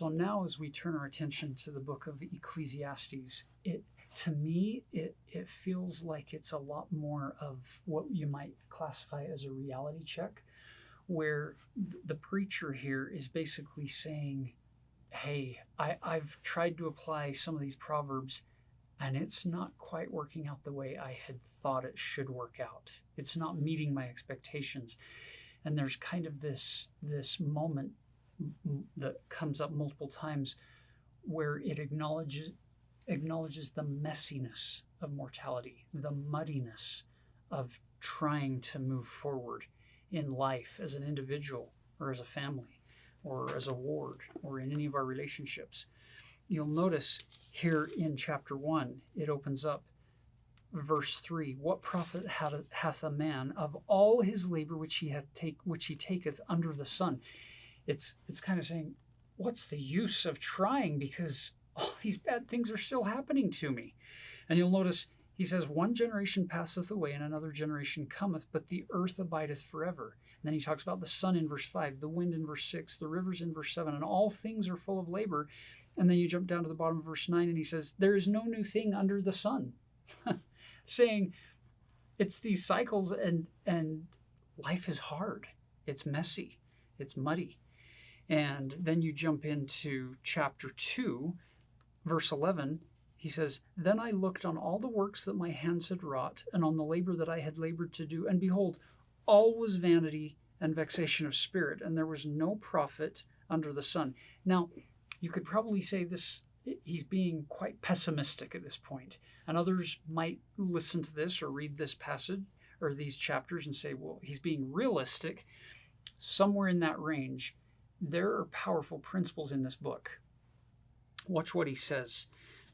So now as we turn our attention to the book of Ecclesiastes, to me, it feels like it's a lot more of what you might classify as a reality check, where the preacher here is basically saying, hey, I've tried to apply some of these proverbs, and it's not quite working out the way I had thought it should work out. It's not meeting my expectations. And there's kind of this moment that comes up multiple times where it acknowledges the messiness of mortality, the muddiness of trying to move forward in life as an individual or as a family or as a ward or in any of our relationships. You'll notice here in chapter 1, it opens up verse 3, what profit hath a man of all his labor which he taketh under the sun? It's kind of saying, what's the use of trying, because all these bad things are still happening to me. And you'll notice he says, one generation passeth away and another generation cometh, but the earth abideth forever. And then he talks about the sun in verse 5, the wind in verse 6, the rivers in verse 7, and all things are full of labor. And then you jump down to the bottom of verse 9 and he says, there is no new thing under the sun. Saying it's these cycles, and life is hard. It's messy. It's muddy. And then you jump into chapter 2, verse 11. He says, then I looked on all the works that my hands had wrought, and on the labor that I had labored to do, and behold, all was vanity and vexation of spirit, and there was no profit under the sun. Now, you could probably say this, he's being quite pessimistic at this point. And others might listen to this or read this passage or these chapters and say, well, he's being realistic. Somewhere in that range, there are powerful principles in this book. Watch what he says.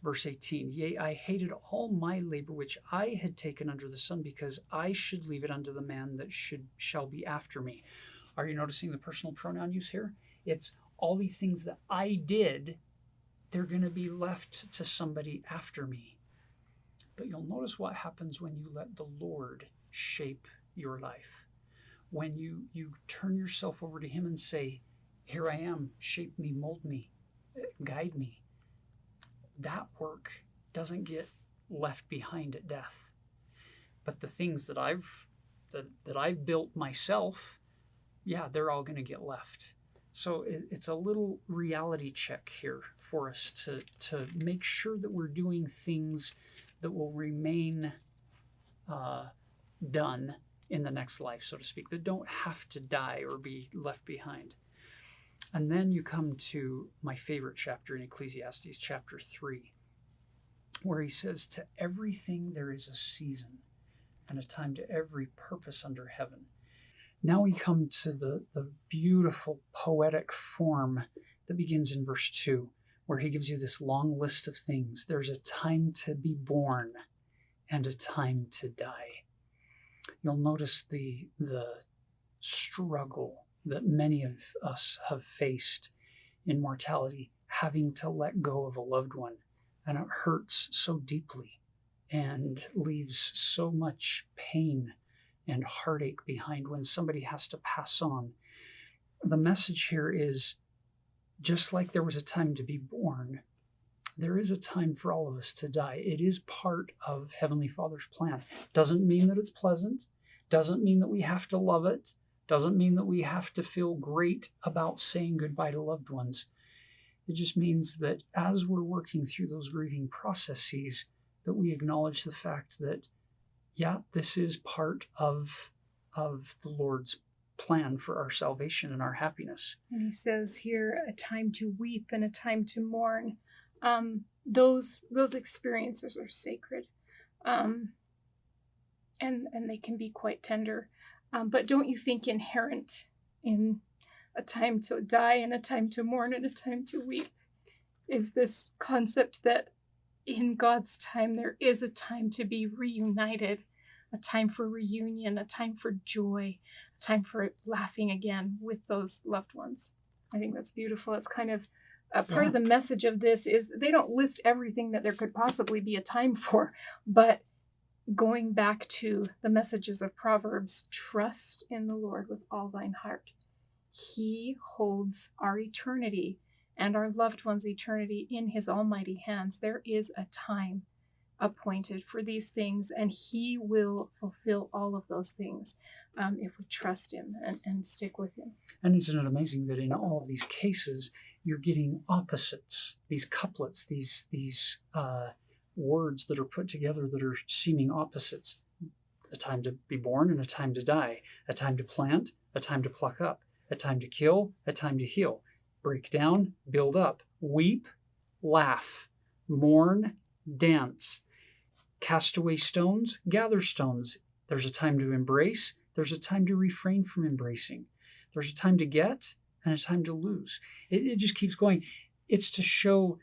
Verse 18, yea, I hated all my labor which I had taken under the sun, because I should leave it unto the man that shall be after me. Are you noticing the personal pronoun use here? It's all these things that I did, they're going to be left to somebody after me. But you'll notice what happens when you let the Lord shape your life. When you turn yourself over to him and say, here I am, shape me, mold me, guide me. That work doesn't get left behind at death. But the things that I've built myself, yeah, they're all going to get left. So it's a little reality check here for us to make sure that we're doing things that will remain done in the next life, so to speak, that don't have to die or be left behind. And then you come to my favorite chapter in Ecclesiastes, chapter 3, where he says, to everything there is a season and a time to every purpose under heaven. Now we come to the beautiful poetic form that begins in verse 2, where he gives you this long list of things. There's a time to be born and a time to die. You'll notice the struggle that many of us have faced in mortality, having to let go of a loved one. And it hurts so deeply and leaves so much pain and heartache behind when somebody has to pass on. The message here is, just like there was a time to be born, there is a time for all of us to die. It is part of Heavenly Father's plan. Doesn't mean that it's pleasant. Doesn't mean that we have to love it. Doesn't mean that we have to feel great about saying goodbye to loved ones. It just means that as we're working through those grieving processes, that we acknowledge the fact that, yeah, this is part of the Lord's plan for our salvation and our happiness. And he says here, a time to weep and a time to mourn. Those experiences are sacred, and they can be quite tender. But don't you think inherent in a time to die and a time to mourn and a time to weep is this concept that in God's time there is a time to be reunited, a time for reunion, a time for joy, a time for laughing again with those loved ones. I think that's beautiful. It's kind of a part of the message of this is they don't list everything that there could possibly be a time for, but going back to the messages of Proverbs, trust in the Lord with all thine heart. He holds our eternity, and our loved one's eternity in his almighty hands. There is a time appointed for these things, and he will fulfill all of those things if we trust him and stick with him. And isn't it amazing that in all of these cases, you're getting opposites, these couplets, these words that are put together that are seeming opposites. A time to be born and a time to die, a time to plant, a time to pluck up, a time to kill, a time to heal, break down, build up, weep, laugh, mourn, dance, cast away stones, gather stones. There's a time to embrace, there's a time to refrain from embracing. There's a time to get and a time to lose. It just keeps going. It's to show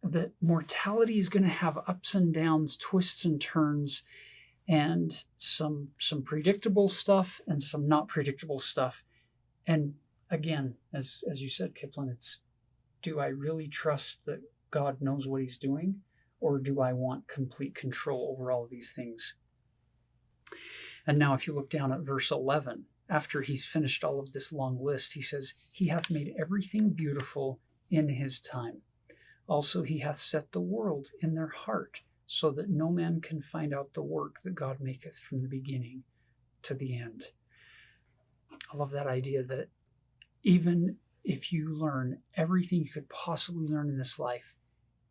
that mortality is going to have ups and downs, twists and turns, and some predictable stuff and some not predictable stuff. And again, as you said, Kiplin, it's, do I really trust that God knows what he's doing, or do I want complete control over all of these things? And now if you look down at verse 11, after he's finished all of this long list, he says, he hath made everything beautiful in his time. Also he hath set the world in their heart, so that no man can find out the work that God maketh from the beginning to the end. I love that idea that even if you learn everything you could possibly learn in this life,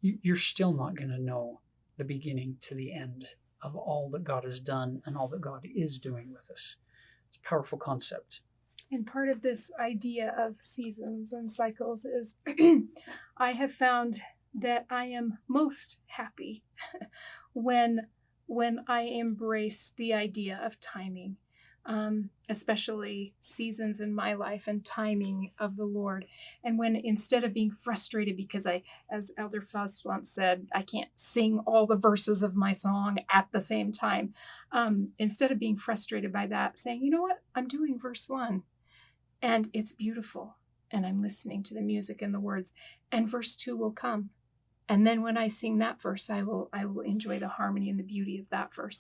you're still not going to know the beginning to the end of all that God has done and all that God is doing with us. It's a powerful concept. And part of this idea of seasons and cycles is I have found that I am most happy when I embrace the idea of timing, especially seasons in my life and timing of the Lord. And when, instead of being frustrated because as Elder Faust once said, I can't sing all the verses of my song at the same time, instead of being frustrated by that, saying, you know what, I'm doing verse 1 and it's beautiful, and I'm listening to the music and the words, and verse 2 will come. And then when I sing that verse, I will enjoy the harmony and the beauty of that verse.